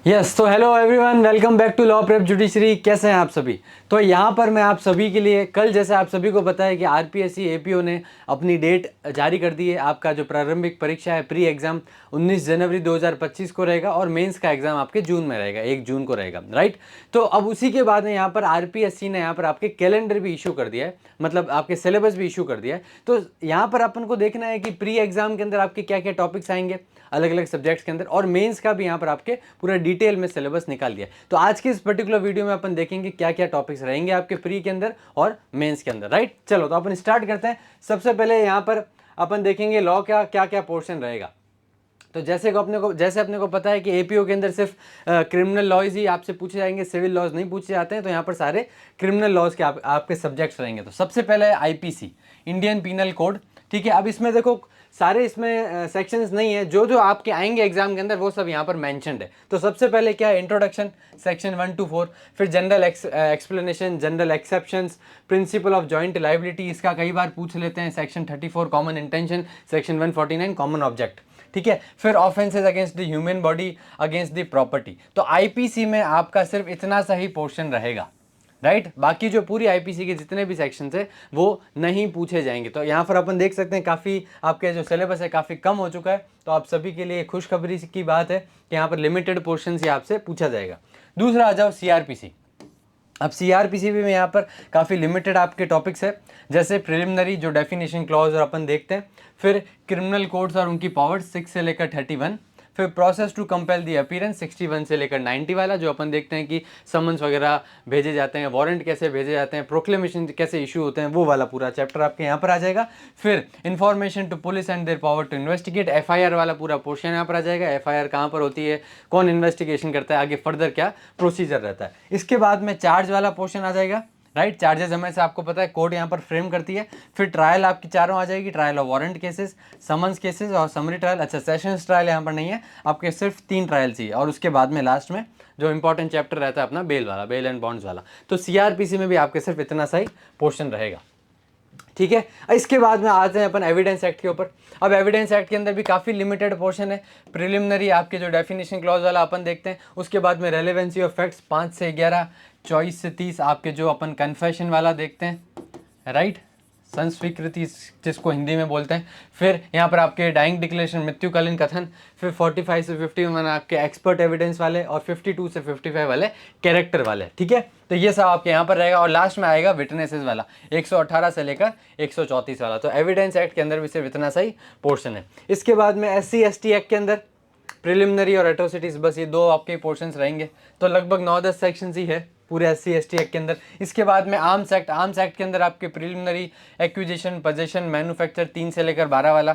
Yes, तो hello everyone, welcome back to law prep judiciary. कैसे हैं आप सभी। तो यहाँ पर मैं आप सभी के लिए कल, जैसे आप सभी को पता है कि आरपीएससी एपीओ ने अपनी डेट जारी कर दी है। आपका जो प्रारंभिक परीक्षा है, प्री एग्जाम 19 जनवरी 2025 को रहेगा और मेंस का एग्जाम आपके जून में रहेगा, 1 जून को रहेगा, राइट। तो अब उसी के बाद में यहाँ पर आरपीएससी ने यहाँ पर आपके कैलेंडर भी इशू कर दिया है, मतलब आपके सिलेबस भी इशू कर दिया है। तो यहाँ पर अपन को देखना है कि प्री एग्जाम के अंदर आपके क्या क्या टॉपिक्स आएंगे अलग अलग सब्जेक्ट्स के अंदर, और मेंस का भी यहाँ पर आपके पूरा डिटेल में सिलेबस निकाल दिया। तो आज के इस पर्टिकुलर वीडियो में अपन देखेंगे क्या क्या टॉपिक्स रहेंगे आपके प्री के अंदर और मेंस के अंदर, राइट। चलो तो अपन स्टार्ट करते हैं। सबसे पहले यहाँ पर अपन देखेंगे लॉ का क्या क्या पोर्शन रहेगा। तो जैसे अपने को पता है कि एपीओ के अंदर सिर्फ क्रिमिनल लॉज ही आपसे पूछे जाएंगे, सिविल लॉज नहीं पूछे जाते हैं। तो यहाँ पर सारे क्रिमिनल लॉज के आपके सब्जेक्ट्स रहेंगे। तो सबसे पहले है आईपीसी, इंडियन पीनल कोड, ठीक है। अब इसमें देखो सारे इसमें सेक्शंस नहीं है, जो जो आपके आएंगे एग्जाम के अंदर वो सब यहाँ पर मेंशन्ड है। तो सबसे पहले क्या है, इंट्रोडक्शन सेक्शन 1 to 4, फिर general explanation, general exceptions, principle of joint liability, इसका कई बार पूछ लेते हैं, section 34 common intention, section 149 common object, ठीक है। फिर offences against the human body, against the property. तो आईपीसी में आपका सिर्फ इतना सा ही पोर्शन रहेगा, राइट। बाकी जो पूरी आईपीसी के जितने भी सेक्शन है वो नहीं पूछे जाएंगे। तो यहाँ पर अपन देख सकते हैं काफ़ी आपके जो सिलेबस है काफ़ी कम हो चुका है। तो आप सभी के लिए खुशखबरी की बात है कि यहाँ पर लिमिटेड पोर्शन ही आपसे पूछा जाएगा। दूसरा आ जाओ सीआरपीसी। अब सीआरपीसी में यहाँ पर काफ़ी लिमिटेड आपके टॉपिक्स है, जैसे प्रिलिमिनरी जो डेफिनेशन क्लॉज और अपन देखते हैं, फिर क्रिमिनल कोड्स और उनकी पावर्स 6 से लेकर 31, फिर process to compel the appearance 61 से लेकर 90 वाला, जो अपन देखते हैं कि समन्स वगैरह भेजे जाते हैं, वारंट कैसे भेजे जाते हैं, प्रोक्लेमेशन कैसे इशू होते हैं, वो वाला पूरा चैप्टर आपके यहाँ पर आ जाएगा। फिर information to police and their power to investigate, FIR वाला पूरा पोर्शन यहाँ पर आ जाएगा। एफआईआर कहाँ पर होती है, कौन इन्वेस्टिगेशन करता है, आगे फर्दर क्या प्रोसीजर रहता है। इसके बाद में चार्ज वाला पोर्शन आ जाएगा, राइट। चार्जेस हमें से आपको पता है कोर्ट यहाँ पर फ्रेम करती है। फिर ट्रायल आपकी चारों आ जाएगी, trial of warrant cases, summons cases और समरी ट्रायल। अच्छा, सेशंस ट्रायल यहाँ पर नहीं है, आपके सिर्फ 3 ट्रायल चाहिए। और उसके बाद में लास्ट में जो इंपॉर्टेंट चैप्टर रहता है अपना बेल वाला, बेल एंड बॉन्ड्स वाला। तो सीआरपीसी में भी आपके सिर्फ इतना सा ही पोर्शन रहेगा, ठीक है। इसके बाद में आते हैं अपन एविडेंस एक्ट के ऊपर। अब एविडेंस एक्ट के अंदर भी काफ़ी लिमिटेड पोर्शन है। प्रिलिमिनरी आपके जो डेफिनेशन क्लॉज वाला अपन देखते हैं, उसके बाद में रेलेवेंसी ऑफ फैक्ट्स 5 से 11, 24 से 30 आपके जो अपन कन्फेशन वाला देखते हैं, राइट, संस्वीकृति जिसको हिंदी में बोलते हैं। फिर यहाँ पर आपके डाइंग डिक्लेरेशन, मृत्युकालीन कथन। फिर 45 से 51 आपके एक्सपर्ट एविडेंस वाले, और 52 से 55 वाले कैरेक्टर वाले, ठीक है। तो ये सब आपके यहाँ पर रहेगा। और लास्ट में आएगा विटनेसेस वाला, 118 से लेकर 134 वाला। तो एविडेंस एक्ट के अंदर भी सिर्फ इतना सा ही पोर्शन है। इसके बाद में SC/ST एक्ट के अंदर प्रिलिमिनरी और एट्रोसिटीज, बस ये 2 आपके पोर्शंस रहेंगे। तो लगभग 9-10 सेक्शंस ही है पूरे SC/ST एक्ट के अंदर। इसके बाद में आर्म्स एक्ट के अंदर आपके प्रिलिमिनरी, एक्विजिशन, पोजेशन, मैन्युफैक्चर 3 से लेकर 12 वाला,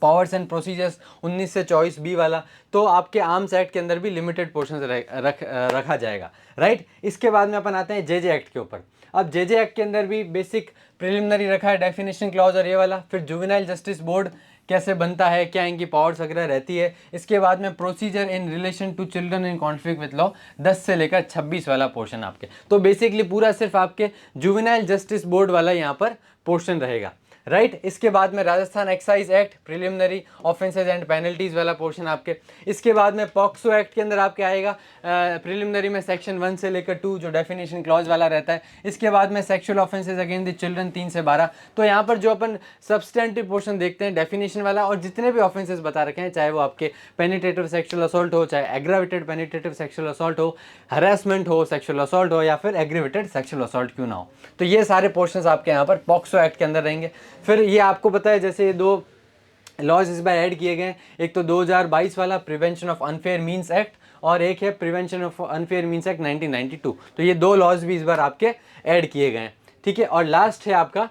पावर्स एंड प्रोसीजर्स 19 से 24 बी वाला। तो आपके आर्म्स एक्ट के अंदर भी लिमिटेड पोर्शन रखा जाएगा, राइट। इसके बाद में अपन आते हैं JJ एक्ट के ऊपर। अब JJ एक्ट के अंदर भी बेसिक प्रिलिमिनरी रखा है, डेफिनेशन क्लॉज और ये वाला। फिर जुवेनाइल जस्टिस बोर्ड कैसे बनता है, क्या इनकी पावर्स वगैरह रहती है। इसके बाद में procedure in relation to children in conflict with law 10 से लेकर 26 वाला पोर्शन आपके। तो बेसिकली पूरा सिर्फ आपके जुवेनाइल जस्टिस बोर्ड वाला यहाँ पर पोर्शन रहेगा, राइट। इसके बाद में Rajasthan excise act, preliminary offences and penalties वाला पोर्शन आपके। इसके बाद में पॉक्सो एक्ट के अंदर आपके आएगा प्रिलिमिनरी में सेक्शन 1 से लेकर 2 जो डेफिनेशन क्लॉज वाला रहता है। इसके बाद में sexual offences against the children 3 से 12। तो यहाँ पर जो अपन सब्सटेंटिव पोर्शन देखते हैं डेफिनेशन वाला, और जितने भी ऑफेंसेज बता रखे हैं, चाहे वो आपके पेनिट्रेटिव सेक्सुअल असॉल्ट हो, चाहे एग्रावेटेड पेनिट्रेटिव सेक्सुअल असॉल्ट हो, हरासमेंट हो, सेक्सुअल असॉल्ट हो, या फिर एग्रीवेटेड सेक्सुअल असॉल्ट क्यों ना हो, तो ये सारे पोर्शंस आपके यहाँ पर पॉक्सो एक्ट के अंदर रहेंगे। फिर ये आपको पता है जैसे ये 2 लॉज इस बार ऐड किए गए हैं, एक तो 2022 वाला prevention of unfair means act, और एक है prevention of unfair means act 1992। तो ये 2 लॉज भी इस बार आपके ऐड किए गए हैं, ठीक है। और लास्ट है आपका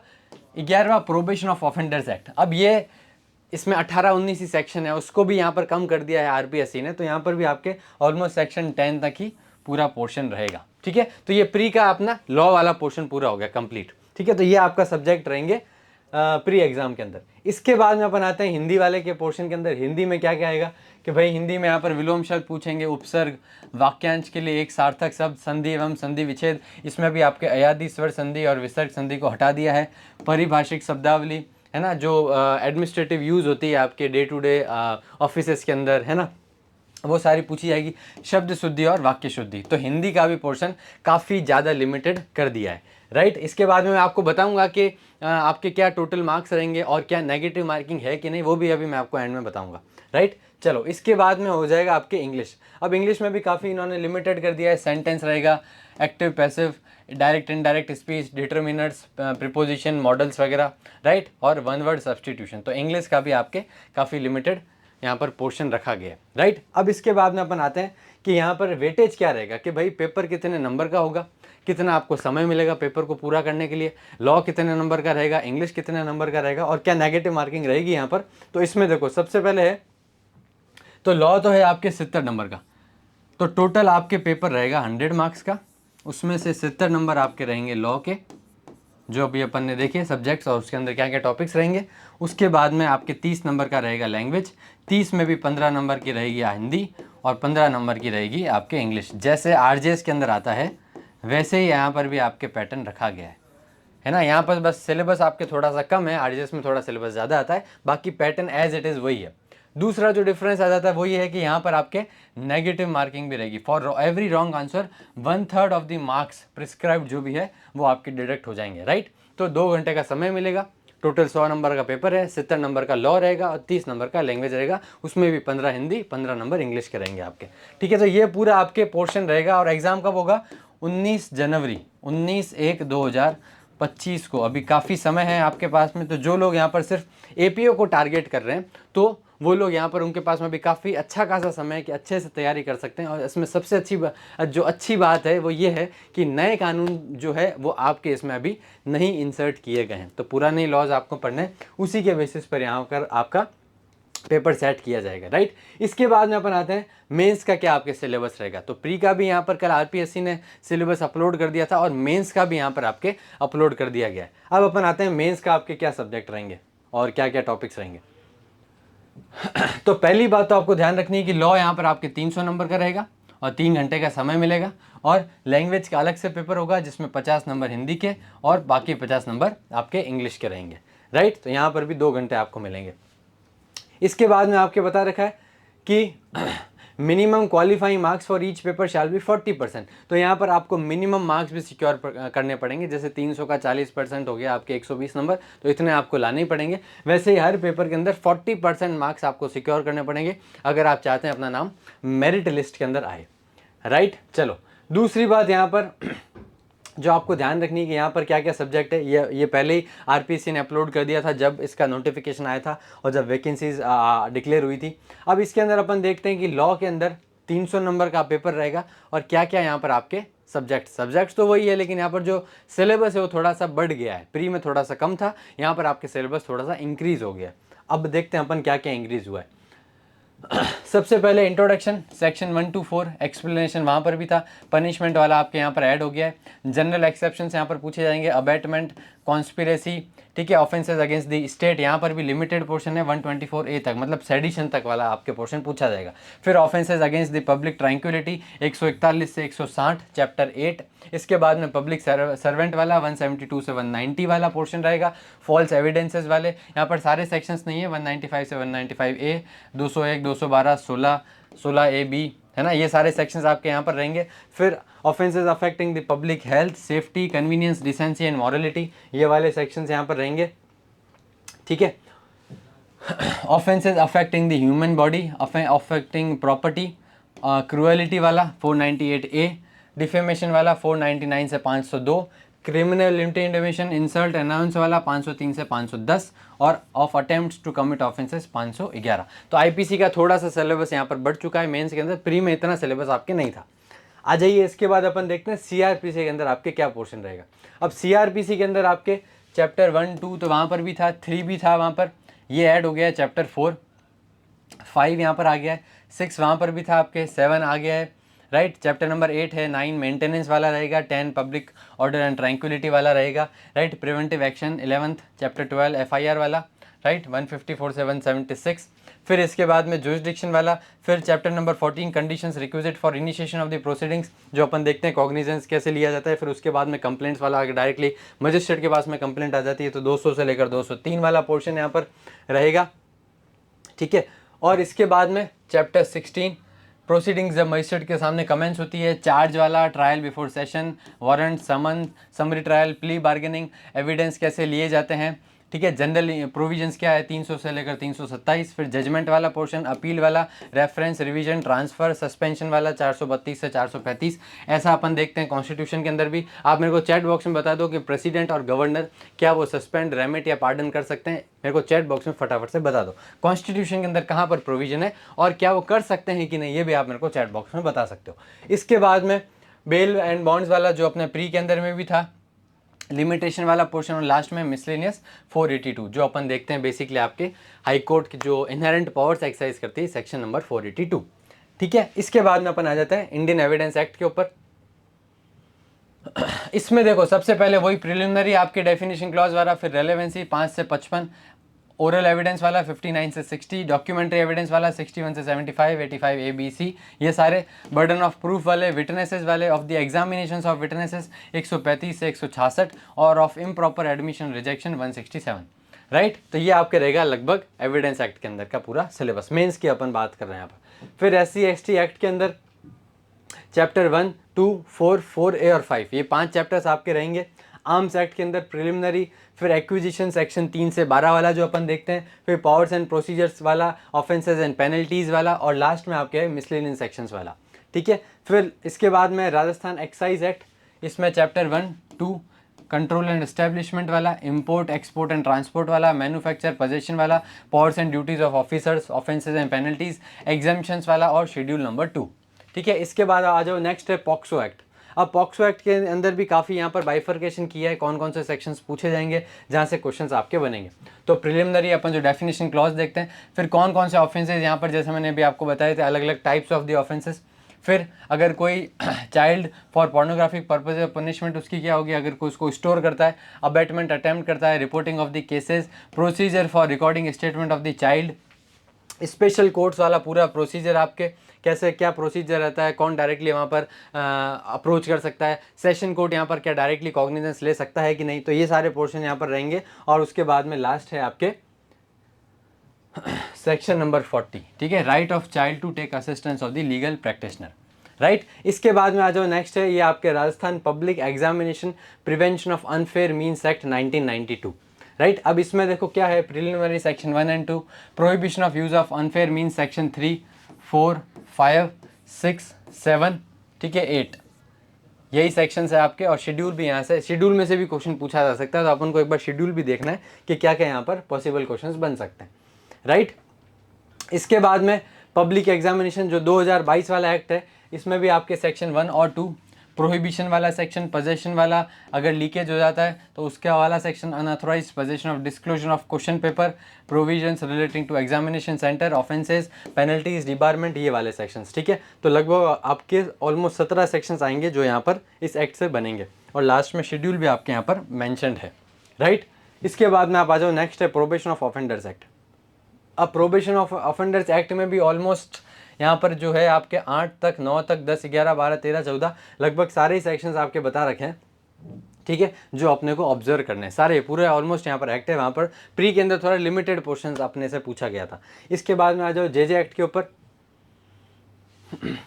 11वां प्रोबेशन ऑफ ऑफेंडर्स एक्ट। अब ये इसमें 18-19 ही सेक्शन है, उसको भी यहाँ पर कम कर दिया है आरपीएससी ने। तो यहाँ पर भी आपके ऑलमोस्ट सेक्शन 10 तक ही पूरा पोर्शन रहेगा, ठीक है। तो ये प्री का अपना लॉ वाला पोर्शन पूरा हो गया कंप्लीट, ठीक है। तो ये आपका सब्जेक्ट रहेंगे प्री एग्जाम के अंदर। इसके बाद में अपन आते हैं हिंदी वाले के पोर्शन के अंदर। हिंदी में क्या क्या आएगा कि भाई हिंदी में यहाँ पर विलोम शब्द पूछेंगे, उपसर्ग, वाक्यांश के लिए एक सार्थक शब्द, संधि एवं संधि विच्छेद। इसमें भी आपके अयादी स्वर संधि और विसर्ग संधि को हटा दिया है। पारिभाषिक शब्दावली है ना, जो एडमिनिस्ट्रेटिव यूज़ होती है आपके डे टू डे ऑफिसेस के अंदर, है ना, वो सारी पूछी जाएगी, शब्द शुद्धि और वाक्य शुद्धि। तो हिंदी का भी पोर्शन काफ़ी ज़्यादा लिमिटेड कर दिया है, राइट। इसके बाद में मैं आपको बताऊंगा कि आपके क्या टोटल मार्क्स रहेंगे और क्या नेगेटिव मार्किंग है कि नहीं, वो भी अभी मैं आपको एंड में बताऊंगा, राइट। चलो, इसके बाद में हो जाएगा आपके इंग्लिश। अब इंग्लिश में भी काफ़ी इन्होंने लिमिटेड कर दिया है। सेंटेंस रहेगा, active passive, direct indirect speech, determiners, preposition, models वगैरह, राइट, और वन वर्ड सब्स्टिट्यूशन। तो इंग्लिश का भी आपके काफ़ी लिमिटेड यहाँ पर पोर्शन रखा गया है, राइट। अब इसके बाद में अपन आते हैं कि यहाँ पर वेटेज क्या रहेगा, कि भाई पेपर कितने नंबर का होगा, कितना आपको समय मिलेगा पेपर को पूरा करने के लिए, लॉ कितने नंबर का रहेगा, इंग्लिश कितने नंबर का रहेगा, और क्या नेगेटिव मार्किंग रहेगी यहाँ पर। तो इसमें देखो, सबसे पहले है तो लॉ तो है आपके 70 नंबर का, तो टोटल आपके पेपर रहेगा 100 मार्क्स का, उसमें से 70 नंबर आपके रहेंगे लॉ के, जो अभी अपन ने देखे सब्जेक्ट्स और उसके अंदर क्या क्या टॉपिक्स रहेंगे। उसके बाद में आपके 30 नंबर का रहेगा लैंग्वेज, 30 में भी 15 नंबर की रहेगी हिंदी और 15 नंबर की रहेगी आपके इंग्लिश। जैसे आरजेएस के अंदर आता है वैसे ही यहाँ पर भी आपके पैटर्न रखा गया है ना। यहाँ पर बस सिलेबस आपके थोड़ा सा कम है, आरजेएस में थोड़ा सिलेबस ज़्यादा आता है, बाकी पैटर्न एज इट इज़ वही है। दूसरा जो डिफरेंस आ जाता है वो ये है कि यहाँ पर आपके नेगेटिव मार्किंग भी रहेगी। For every wrong answer 1/3 of the marks prescribed जो भी है वो आपके डिडक्ट हो जाएंगे, राइट। तो 2 घंटे का समय मिलेगा, टोटल 100 नंबर का पेपर है, 70 नंबर का लॉ रहेगा और 30 नंबर का लैंग्वेज रहेगा, उसमें भी 15 हिंदी, 15 नंबर इंग्लिश के रहेंगे आपके, ठीक है। तो ये पूरा आपके पोर्शन रहेगा। और एग्जाम कब होगा? 19 जनवरी, 19/1/2025 को। अभी काफ़ी समय है आपके पास में। तो जो लोग यहाँ पर सिर्फ एपीओ को टारगेट कर रहे हैं तो वो लोग यहाँ पर, उनके पास में भी काफ़ी अच्छा खासा समय है कि अच्छे से तैयारी कर सकते हैं। और इसमें सबसे अच्छी बात है वो ये है कि नए कानून जो है वो आपके इसमें अभी नहीं इंसर्ट किए गए हैं। तो पुराने लॉज आपको पढ़ने हैं, उसी के बेसिस पर यहाँ पर आपका पेपर सेट किया जाएगा, राइट। इसके बाद में अपन आते हैं मेंस का क्या आपके सिलेबस रहेगा। तो प्री का भी यहाँ पर कल आरपीएससी ने सिलेबस अपलोड कर दिया था और मेंस का भी यहाँ पर आपके अपलोड कर दिया गया है। अब अपन आते हैं मेंस का आपके क्या सब्जेक्ट रहेंगे और क्या क्या टॉपिक्स रहेंगे। तो पहली बात तो आपको ध्यान रखनी है कि लॉ यहाँ पर आपके 300 नंबर का रहेगा और 3 घंटे का समय मिलेगा। और लैंग्वेज का अलग से पेपर होगा जिसमें 50 नंबर हिंदी के और बाकी 50 नंबर आपके इंग्लिश के रहेंगे, राइट। तो यहाँ पर भी 2 घंटे आपको मिलेंगे। इसके बाद में आपके बता रखा है कि minimum qualifying marks for each paper shall be 40%। तो यहाँ पर आपको मिनिमम मार्क्स भी सिक्योर करने पड़ेंगे। जैसे 300 का 40% हो गया आपके 120 नंबर, तो इतने आपको लाने ही पड़ेंगे। वैसे ही हर पेपर के अंदर 40% मार्क्स आपको सिक्योर करने पड़ेंगे अगर आप चाहते हैं अपना नाम मेरिट लिस्ट के अंदर आए, राइट। चलो, दूसरी बात यहाँ पर जो आपको ध्यान रखनी है कि यहाँ पर क्या क्या सब्जेक्ट है, ये पहले ही आरपीएससी ने अपलोड कर दिया था जब इसका नोटिफिकेशन आया था और जब वैकेंसीज डिक्लेयर हुई थी। अब इसके अंदर अपन देखते हैं कि लॉ के अंदर 300 नंबर का पेपर रहेगा और क्या क्या यहाँ पर आपके सब्जेक्ट्स तो वही है, लेकिन यहाँ पर जो सिलेबस है वो थोड़ा सा बढ़ गया है। प्री में थोड़ा सा कम था, यहाँ पर आपके सिलेबस थोड़ा सा इंक्रीज़ हो गया। अब देखते हैं अपन क्या क्या इंक्रीज़ हुआ है। सबसे पहले इंट्रोडक्शन सेक्शन 1 to 4, एक्सप्लेनेशन वहाँ पर भी था। पनिशमेंट वाला आपके यहाँ पर ऐड हो गया है। जनरल एक्सेप्शंस यहाँ पर पूछे जाएंगे, अबैटमेंट, कॉन्स्पिरेसी, ठीक है, ऑफेंसेस अगेंस्ट द स्टेट, यहाँ पर भी लिमिटेड पोर्शन है 124A तक, मतलब सेडिशन तक वाला आपके पोर्शन पूछा जाएगा। फिर offences against the public tranquillity 141 से 160 चैप्टर 8। इसके बाद में पब्लिक सर्वेंट वाला 172 से 190 वाला पोर्शन रहेगा। फॉल्स एविडेंसेस वाले यहाँ पर सारे सेक्शंस नहीं है, 195 से 195A, 201, 212, 16A-B, है ना, ये सारे सेक्शंस आपके यहाँ पर रहेंगे। फिर offences affecting the public health, safety, convenience, decency and morality, ये वाले सेक्शंस यहाँ पर रहेंगे, ठीक है। Offences affecting the human body, affecting property, cruelty वाला 498A, डिफेमेशन वाला 499 से 502, क्रिमिनल इंटिमिडेशन, इंसल्ट, अनाउंस वाला 503 से 510 और of attempts to commit offences 511। तो आईपीसी का थोड़ा सा सिलेबस यहाँ पर बढ़ चुका है मेंस के अंदर, प्री में इतना सिलेबस आपके नहीं था। आ जाइए, इसके बाद अपन देखते हैं सीआरपीसी के अंदर आपके क्या पोर्शन रहेगा। अब सीआरपीसी के अंदर आपके चैप्टर 1, 2 तो वहाँ पर भी था, 3 भी था वहाँ पर, ये ऐड हो गया है। चैप्टर 4, 5 यहाँ पर आ गया है, 6 वहाँ पर भी था आपके, 7 आ गया है, राइट। चैप्टर नंबर 8 है, 9 मेंटेनेंस वाला रहेगा, 10 पब्लिक ऑर्डर एंड ट्रैंक्विलिटी वाला रहेगा, right. Preventive action 11th, chapter 12 FIR वाला, राइट, 154 से 176। फिर इसके बाद में जुरिसडिक्शन वाला। फिर chapter number 14 conditions requisite for initiation of the proceedings, जो अपन देखते हैं कॉग्निजेंस कैसे लिया जाता है। फिर उसके बाद में कंप्लेंट्स वाला, अगर डायरेक्टली मजिस्ट्रेट के पास में कंप्लेंट आ जाती है तो 200 से लेकर 203 वाला पोर्शन यहाँ पर रहेगा, ठीक है। और इसके बाद में चैप्टर 16 प्रोसीडिंग्स जब मजिस्ट्रेट के सामने कमेंस होती है, चार्ज वाला, trial before session, warrant, summon, summary trial, plea bargaining, evidence कैसे लिए जाते हैं, ठीक है। जनरल प्रोविजंस क्या है 300 से लेकर 327, फिर जजमेंट वाला पोर्शन, अपील वाला, रेफरेंस, रिवीजन, ट्रांसफर, सस्पेंशन वाला 432 से 435। ऐसा अपन देखते हैं कॉन्स्टिट्यूशन के अंदर भी। आप मेरे को चैट बॉक्स में बता दो कि प्रेसिडेंट और गवर्नर क्या वो सस्पेंड, रेमिट या पार्डन कर सकते हैं, मेरे को चैट बॉक्स में फटाफट से बता दो। कॉन्स्टिट्यूशन के अंदर कहाँ पर प्रोविजन है और क्या वो कर सकते हैं कि नहीं, ये भी आप मेरे को चैट बॉक्स में बता सकते हो। इसके बाद में बेल एंड बॉन्ड्स वाला जो अपने प्री के अंदर में भी था, लिमिटेशन वाला पोर्शन, और लास्ट में मिसलेनियस 482 जो अपन देखते हैं बेसिकली आपके हाई कोर्ट की जो इनहेरेंट पावर्स एक्सरसाइज करती है, सेक्शन नंबर 482, ठीक है। इसके बाद में अपन आ जाते हैं इंडियन एविडेंस एक्ट के ऊपर। इसमें देखो सबसे पहले वही प्रिलिमिनरी आपके डेफिनेशन क्लॉज वाला, फिर रेलेवेंसी 5 से 55, ओरल एविडेंस वाला 59 से 60, डॉक्यूमेंट्री एविडेंस वाला 61 से 75, 85 ए बी सी, ये सारे बर्डन ऑफ प्रूफ वाले, विटनेसेस वाले, of the examinations of witnesses 135 से 166, और of improper admission rejection 167, right. तो ये आपके रहेगा लगभग एविडेंस एक्ट के अंदर का पूरा सिलेबस। मेंस की अपन बात कर रहे हैं यहाँ पर। फिर SC/ST एक्ट के अंदर चैप्टर 1, 2, 4, 4A और 5, ये 5 चैप्टर्स आपके रहेंगे। आर्म्स एक्ट के अंदर प्रिलिमिनरी, फिर एक्विजिशन सेक्शन 3 से 12 वाला जो अपन देखते हैं, फिर पावर्स एंड प्रोसीजर्स वाला, ऑफेंसेस एंड पेनल्टीज़ वाला, और लास्ट में आपके है मिसलेनियस सेक्शंस वाला, ठीक है। फिर इसके बाद में राजस्थान एक्साइज एक्ट, इसमें चैप्टर 1, 2 कंट्रोल एंड एस्टेब्लिशमेंट वाला, इंपोर्ट, एक्सपोर्ट एंड ट्रांसपोर्ट वाला, मैन्युफैक्चर पोजेशन वाला, powers and duties of officers, offences and penalties, exemptions वाला, और शेड्यूल नंबर 2, ठीक है। इसके बाद आ जाओ नेक्स्ट है पॉक्सो एक्ट। अब पॉक्सो एक्ट के अंदर भी काफ़ी यहाँ पर बाइफर्केशन किया है, कौन कौन से सेक्शंस पूछे जाएंगे जहाँ से क्वेश्चंस आपके बनेंगे। तो प्रिलिमिनरी अपन जो डेफिनेशन क्लॉज देखते हैं, फिर कौन कौन से ऑफेंसेज यहाँ पर, जैसे मैंने अभी आपको बताए थे, अलग अलग टाइप्स ऑफ द ऑफेंसेस। फिर अगर कोई child for pornographic purpose of punishment उसकी क्या होगी, अगर कोई उसको स्टोर करता है, अबेटमेंट अटेम्प्ट करता है, reporting of the cases, procedure for recording statement of the child, special courts वाला पूरा प्रोसीजर आपके कैसे क्या प्रोसीजर रहता है, कौन डायरेक्टली वहाँ पर अप्रोच कर सकता है, सेशन कोर्ट यहाँ पर क्या डायरेक्टली कॉग्निजेंस ले सकता है कि नहीं, तो ये सारे पोर्शन यहाँ पर रहेंगे। और उसके बाद में लास्ट है आपके सेक्शन नंबर 40, ठीक है, right of child to take assistance of the legal practitioner, right. इसके बाद में आ जाओ नेक्स्ट है ये आपके Rajasthan public examination prevention of unfair means act 1992, right. अब इसमें देखो क्या है, preliminary section 1 and 2, prohibition of use of unfair means section 3, 4, 5, 6, 7, ठीक है, 8, यही सेक्शंस है आपके। और शेड्यूल भी यहाँ से, शेड्यूल में से भी क्वेश्चन पूछा जा सकता है, तो अपन को एक बार शेड्यूल भी देखना है कि क्या क्या यहाँ पर पॉसिबल क्वेश्चंस बन सकते हैं, राइट। इसके बाद में पब्लिक एग्जामिनेशन जो 2022 वाला एक्ट है, इसमें भी आपके सेक्शन 1 और 2, प्रोहिबिशन वाला सेक्शन, पोजेशन वाला, अगर लीकेज हो जाता है तो उसका वाला section, unauthorised possession of disclosure of question paper, provisions relating to examination centre, offences, penalties, debarment, ये वाले सेक्शंस, ठीक है। तो लगभग आपके ऑलमोस्ट 17 सेक्शंस आएंगे जो यहाँ पर इस एक्ट से बनेंगे, और लास्ट में शेड्यूल भी आपके यहाँ पर मैंशनड है, राइट। इसके बाद में आप आ जाओ नेक्स्ट है प्रोबेशन ऑफ ऑफेंडर्स एक्ट। अब प्रोबेशन ऑफ ऑफेंडर्स एक्ट में भी ऑलमोस्ट यहाँ पर जो है आपके 8 तक, 9 तक, 10, 11, 12, 13, 14 लगभग सारे ही सेक्शंस आपके बता रखे हैं, ठीक है, जो अपने को ऑब्जर्व करने हैं सारे पूरे ऑलमोस्ट यहाँ पर एक्ट है। वहाँ पर प्री के अंदर थोड़ा लिमिटेड पोर्शंस अपने से पूछा गया था। इसके बाद में आ जाओ जेजे एक्ट के ऊपर।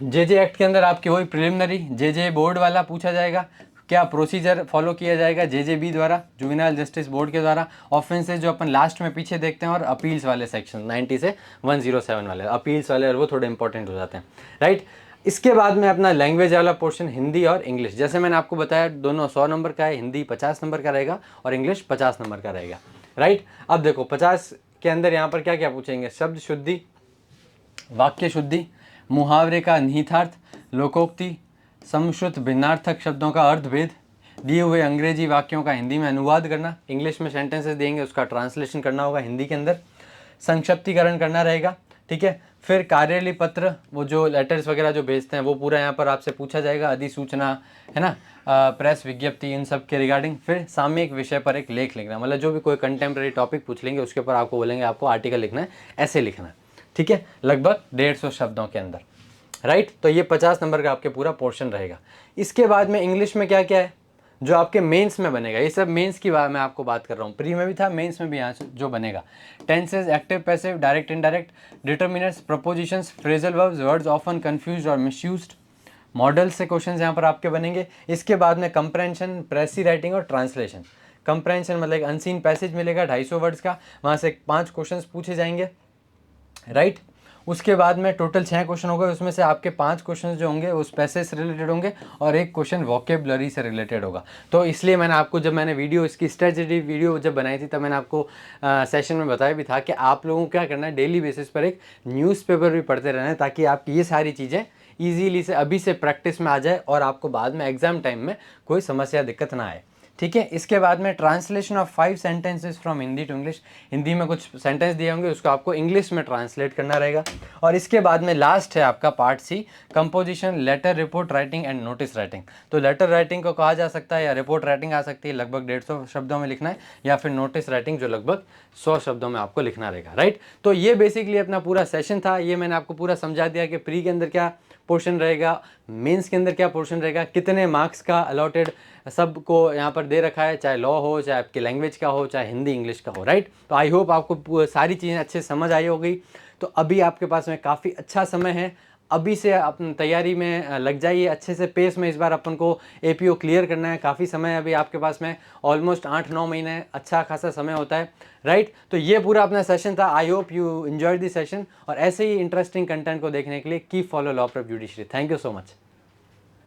जेजे एक्ट के अंदर आपके वही प्रिलिमिनरी जेजे बोर्ड वाला पूछा जाएगा, क्या प्रोसीजर फॉलो किया जाएगा जेजेबी द्वारा, जुवेनाइल जस्टिस बोर्ड के द्वारा, ऑफेंसेस जो अपन लास्ट में पीछे देखते हैं, और अपील्स वाले सेक्शन 90 से 107 वाले अपील्स वाले, और वो थोड़े इंपॉर्टेंट हो जाते हैं, राइट। इसके बाद में अपना लैंग्वेज वाला पोर्शन हिंदी और इंग्लिश, जैसे मैंने आपको बताया दोनों 100 नंबर का है, हिंदी 50 नंबर का रहेगा और इंग्लिश 50 नंबर का रहेगा, राइट। अब देखो 50 के अंदर यहाँ पर क्या क्या पूछेंगे, शब्द शुद्धि, वाक्य शुद्धि, मुहावरे का निहितार्थ, लोकोक्ति, समश्रुत भिन्नार्थक शब्दों का अर्थभेद, दिए हुए अंग्रेजी वाक्यों का हिंदी में अनुवाद करना, इंग्लिश में सेंटेंसेस देंगे उसका ट्रांसलेशन करना होगा हिंदी के अंदर, संक्षिप्तीकरण करना रहेगा, ठीक है। फिर कार्यालय पत्र, वो जो लेटर्स वगैरह जो भेजते हैं वो पूरा यहाँ पर आपसे पूछा जाएगा, अधिसूचना है ना, प्रेस विज्ञप्ति, इन सब के रिगार्डिंग। फिर सामयिक विषय पर एक लेख लिखना, मतलब जो भी कोई कंटेम्प्रेरी टॉपिक पूछ लेंगे उसके ऊपर आपको बोलेंगे आपको आर्टिकल लिखना है, ऐसे लिखना है, ठीक है, लगभग 150 शब्दों के अंदर, राइट। तो ये 50 नंबर का आपके पूरा पोर्शन रहेगा। इसके बाद में इंग्लिश में क्या क्या है, जो आपके मेंस में बनेगा, ये सब मेंस की बात मैं आपको बात कर रहा हूँ, प्री में भी था, मेंस में भी यहाँ से जो बनेगा। Tenses, active passive, direct indirect, determiners, propositions, phrasal verbs, words often confused और मिसयूज्ड, मॉडल से क्वेश्चन यहाँ पर आपके बनेंगे। इसके बाद में कंप्रेंशन, प्रेसी राइटिंग और ट्रांसलेशन। कंप्रेंशन मतलब एक अनसीन पैसेज मिलेगा 250 वर्ड्स का, वहाँ से 5 क्वेश्चंस पूछे जाएंगे, राइट। उसके बाद में टोटल 6 क्वेश्चन हो गए, उसमें से आपके 5 क्वेश्चन जो होंगे उस पैसेज से रिलेटेड होंगे और एक क्वेश्चन वोकेबलरी से रिलेटेड होगा। तो इसलिए मैंने आपको, जब मैंने वीडियो इसकी स्ट्रेटजी वीडियो जब बनाई थी, तब मैंने आपको सेशन में बताया भी था कि आप लोगों को क्या करना है, डेली बेसिस पर एक न्यूज़पेपर भी पढ़ते रहना है, ताकि आपकी ये सारी चीज़ें ईजीली से अभी से प्रैक्टिस में आ जाए और आपको बाद में एग्जाम टाइम में कोई समस्या दिक्कत ना आए, ठीक है। इसके बाद में translation of 5 sentences from Hindi to English, Hindi में कुछ सेंटेंस दिए होंगे, उसको आपको इंग्लिश में ट्रांसलेट करना रहेगा। और इसके बाद में लास्ट है आपका part C, composition, letter, report writing and notice writing. तो लेटर राइटिंग को कहा जा सकता है या रिपोर्ट राइटिंग आ सकती है, लगभग 150 शब्दों में लिखना है, या फिर नोटिस राइटिंग जो लगभग 100 शब्दों में आपको लिखना रहेगा, राइट। तो ये बेसिकली अपना पूरा सेशन था, ये मैंने आपको पूरा समझा दिया कि प्री के अंदर क्या पोर्शन रहेगा, मेंस के अंदर क्या पोर्शन रहेगा, कितने मार्क्स का अलॉटेड सबको यहाँ पर दे रखा है, चाहे लॉ हो, चाहे आपकी लैंग्वेज का हो, चाहे हिंदी इंग्लिश का हो, राइट। तो आई होप आपको सारी चीज़ें अच्छे समझ आई होगी। तो अभी आपके पास में काफ़ी अच्छा समय है, अभी से अपन तैयारी में लग जाइए अच्छे से, पेस में। इस बार अपन को एपीओ क्लियर करना है, काफ़ी समय है अभी आपके पास में, ऑलमोस्ट 8-9 महीने, अच्छा खासा समय होता है, राइट। तो ये पूरा अपना सेशन था, I hope you enjoyed this session, और ऐसे ही इंटरेस्टिंग कंटेंट को देखने के लिए keep follow law prep judiciary. Thank you so much.